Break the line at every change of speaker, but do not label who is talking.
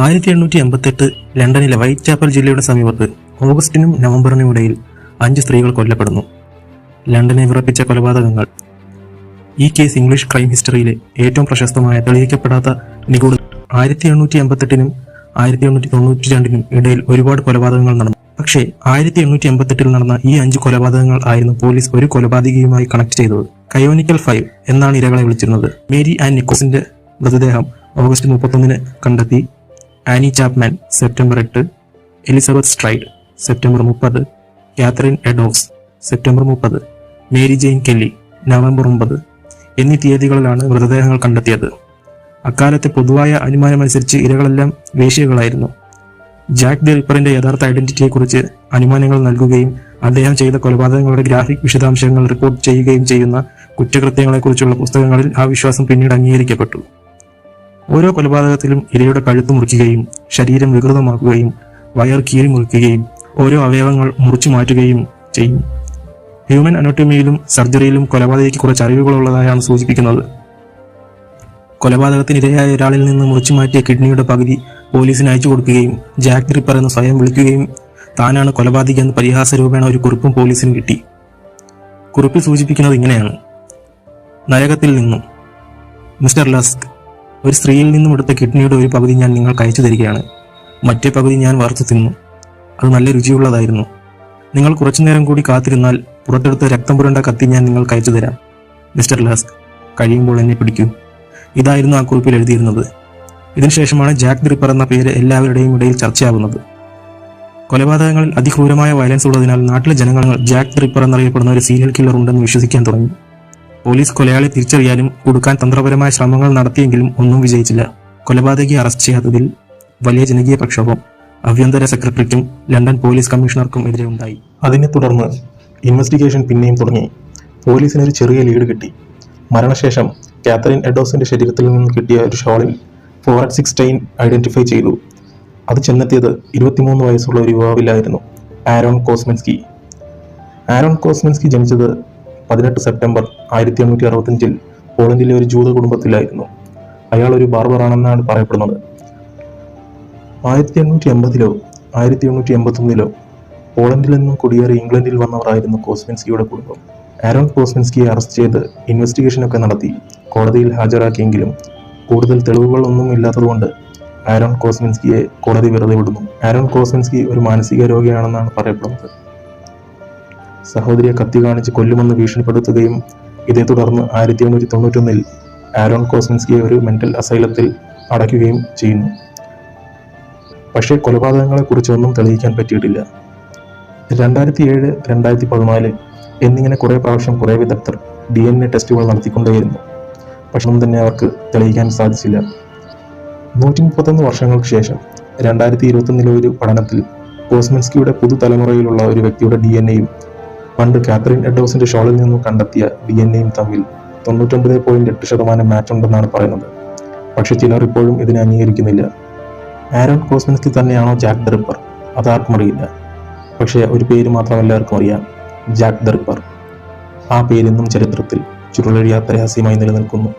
1888 ലണ്ടനിലെ white chapel ജില്ലയുടെ സമീപത്ത് ഓഗസ്റ്റിനും നവംബറിനും ഇടയിൽ 5 സ്ത്രീകൾ കൊല്ലപ്പെടുന്നു. ലണ്ടനെ വിറപ്പിച്ച കൊലപാതകങ്ങൾ. ഈ കേസ് ഇംഗ്ലീഷ് ക്രൈം ഹിസ്റ്ററിയിലെ ഏറ്റവും പ്രശസ്തമായ തെളിയിക്കപ്പെടാത്ത നിഗൂഢ. 1888നും 1892നും ഇടയിൽ ഒരുപാട് കൊലപാതകങ്ങൾ നടന്നു. പക്ഷേ 1888 നടന്ന ഈ 5 കൊലപാതകങ്ങൾ ആയിരുന്നു പോലീസ് ഒരു കൊലപാതകയുമായി കണക്ട് ചെയ്തത്. കയോനിക്കൽ 5 എന്നാണ് ഇരകളെ വിളിച്ചിരുന്നത്. മേരി ആൻഡ് നിക്കോസിന്റെ മൃതദേഹം ഓഗസ്റ്റ് 31 കണ്ടെത്തി. Annie Chapman September 8, Elizabeth Stride September 30, Catherine Eddowes September 30, Mary Jane Kelly November 9 എന്നീ തീയതികളിലാണ് മൃതദേഹങ്ങൾ കണ്ടെത്തിയത്. അക്കാലത്തെ പൊതുവായ അനുമാനമനുസരിച്ച് ഇരകളെല്ലാം വേശ്യകളായിരുന്നു. ജാക്ക് ദി റിപ്പറിന്റെ യഥാർത്ഥ ഐഡന്റിറ്റിയെക്കുറിച്ച് അനുമാനങ്ങൾ നൽകുകയും അദ്ദേഹം ചെയ്ത കൊലപാതകങ്ങളുടെ ഗ്രാഫിക് വിശദാംശങ്ങൾ റിപ്പോർട്ട് ചെയ്യുകയും ചെയ്യുന്ന കുറ്റകൃത്യങ്ങളെക്കുറിച്ചുള്ള പുസ്തകങ്ങളിൽ ആ വിശ്വാസം പിന്നീട് അംഗീകരിക്കപ്പെട്ടു. ഓരോ കൊലപാതകത്തിലും ഇരയുടെ കഴുത്ത് മുറിക്കുകയും ശരീരം വികൃതമാക്കുകയും വയർ കീറി മുറിക്കുകയും ഓരോ അവയവങ്ങൾ മുറിച്ചു മാറ്റുകയും ചെയ്യും. ഹ്യൂമൻ അനോട്ടമിയിലും സർജറിയിലും കൊലപാതകയ്ക്ക് കുറച്ച് അറിവുകളുള്ളതായാണ് സൂചിപ്പിക്കുന്നത്. കൊലപാതകത്തിനിരയായ ഒരാളിൽ നിന്ന് മുറിച്ചു മാറ്റിയ കിഡ്നിയുടെ പകുതി പോലീസിന് അയച്ചു കൊടുക്കുകയും ജാക്ക് ദി റിപ്പർ എന്ന് സ്വയം വിളിക്കുകയും താനാണ് കൊലപാതകി എന്ന് പരിഹാസ രൂപേണ ഒരു കുറിപ്പും പോലീസിന് കിട്ടി. കുറിപ്പിൽ സൂചിപ്പിക്കുന്നത് ഇങ്ങനെയാണ്: നരകത്തിൽ നിന്നും മിസ്റ്റർ ലസ്ക്, ഒരു സ്ത്രീയിൽ നിന്നും എടുത്ത കിഡ്നിയുടെ ഒരു പകുതി ഞാൻ നിങ്ങൾക്ക് അയച്ചു തരികയാണ്. മറ്റേ പകുതി ഞാൻ വറുത്ത് തിന്നു. അത് നല്ല രുചിയുള്ളതായിരുന്നു. നിങ്ങൾ കുറച്ചുനേരം കൂടി കാത്തിരുന്നാൽ പുറത്തെടുത്ത രക്തം പുരണ്ട കത്തി ഞാൻ നിങ്ങൾക്ക് അയച്ചു തരാം. മിസ്റ്റർ ലസ്ക്, കഴിയുമ്പോൾ എന്നെ പിടിക്കൂ. ഇതായിരുന്നു ആ കുറിപ്പിൽ എഴുതിയിരുന്നത്. ഇതിനുശേഷമാണ് ജാക്ക് ദി റിപ്പർ എന്ന പേര് എല്ലാവരുടെയും ഇടയിൽ ചർച്ചയാകുന്നത്. കൊലപാതകങ്ങളിൽ അതിക്രൂരമായ വയലൻസ് ഉള്ളതിനാൽ നാട്ടിലെ ജനങ്ങൾ ജാക്ക് ദി റിപ്പർ എന്നറിയപ്പെടുന്ന ഒരു സീരിയൽ കില്ലർ ഉണ്ടെന്ന് വിശ്വസിക്കാൻ തുടങ്ങി. പോലീസ് കൊലയാളി തിരിച്ചറിയാനും കൊടുക്കാൻ തന്ത്രപരമായ ശ്രമങ്ങൾ നടത്തിയെങ്കിലും ഒന്നും വിജയിച്ചില്ല. കൊലപാതകയെ അറസ്റ്റ് ചെയ്യാത്തതിൽ വലിയ ജനകീയ പ്രക്ഷോഭം ആഭ്യന്തര സെക്രട്ടറിക്കും ലണ്ടൻ പോലീസ് കമ്മീഷണർക്കും എതിരെ ഉണ്ടായി. അതിനെ തുടർന്ന് ഇൻവെസ്റ്റിഗേഷൻ പിന്നെയും തുടങ്ങി. പോലീസിന് ഒരു ചെറിയ ലീഡ് കിട്ടി. മരണശേഷം കാതറിൻ എഡോസിന്റെ ശരീരത്തിൽ നിന്ന് കിട്ടിയ ഒരു ഷോളിൽ ഫോറൻസിക് സ്റ്റെയിൻ ഐഡന്റിഫൈ ചെയ്തു. അത് ചെന്നെത്തിയത് 23 വയസ്സുള്ള ഒരു യുവാവിലായിരുന്നു, ആരോൺ കോസ്മിൻസ്കി. ആരോൺ കോസ്മിൻസ്കി ജനിച്ചത് 18 സെപ്റ്റംബർ 1865 പോളണ്ടിലെ ഒരു ജൂത കുടുംബത്തിലായിരുന്നു. അയാൾ ഒരു ബാർബറാണെന്നാണ് പറയപ്പെടുന്നത്. 1880-ലോ 1881-ലോ പോളണ്ടിൽ നിന്നും കുടിയേറി ഇംഗ്ലണ്ടിൽ വന്നവരായിരുന്നു കോസ്മിൻസ്കിയുടെ കുടുംബം. ആരോൺ കോസ്മിൻസ്കിയെ അറസ്റ്റ് ചെയ്ത് ഇൻവെസ്റ്റിഗേഷനൊക്കെ നടത്തി കോടതിയിൽ ഹാജരാക്കിയെങ്കിലും കൂടുതൽ തെളിവുകളൊന്നും ഇല്ലാത്തതുകൊണ്ട് ആരോൺ കോസ്മിൻസ്കിയെ കോടതി വെറുതെ വിടുന്നു. ആരോൺ കോസ്മിൻസ്കി ഒരു മാനസിക രോഗിയാണെന്നാണ് പറയപ്പെടുന്നത്. സഹോദരിയെ കത്തി കാണിച്ച് കൊല്ലുമെന്ന് ഭീഷണിപ്പെടുത്തുകയും ഇതേ തുടർന്ന് 1891 ആരോൺ കോസ്മിൻസ്കിയെ ഒരു മെന്റൽ അസൈലത്തിൽ അടയ്ക്കുകയും ചെയ്യുന്നു. പക്ഷേ കൊലപാതകങ്ങളെക്കുറിച്ചൊന്നും തെളിയിക്കാൻ പറ്റിയിട്ടില്ല. 2007, 2014 എന്നിങ്ങനെ കുറേ പ്രാവശ്യം കുറേ വിദഗ്ധർ DNA ടെസ്റ്റുകൾ നടത്തിക്കൊണ്ടേയിരുന്നു. പക്ഷെ ഒന്നും തന്നെ അവർക്ക് തെളിയിക്കാൻ സാധിച്ചില്ല. 131 വർഷങ്ങൾക്ക് ശേഷം 2021 ഒരു പഠനത്തിൽ കോസ്മിൻസ്കിയുടെ പുതുതലമുറയിലുള്ള ഒരു വ്യക്തിയുടെ DNAയും പണ്ട് കാതറിൻ എഡോസിന്റെ ഷോളിൽ നിന്നും കണ്ടെത്തിയ DNAയും തമ്മിൽ 99.8% മാച്ച് ഉണ്ടെന്നാണ് പറയുന്നത്. പക്ഷെ ചിലർ ഇപ്പോഴും ഇതിനെ അംഗീകരിക്കുന്നില്ല. ആരോൺ കോസ്മിൻസ്കി തന്നെയാണോ ജാക്ക് ദി റിപ്പർ? അതാർക്കും അറിയില്ല. പക്ഷേ ഒരു പേര് മാത്രം എല്ലാവർക്കും അറിയാം, ജാക്ക് ദി റിപ്പർ. ആ പേരിന്നും ചരിത്രത്തിൽ ചുരുളഴിയാത്ത രഹസ്യമായി നിലനിൽക്കുന്നു.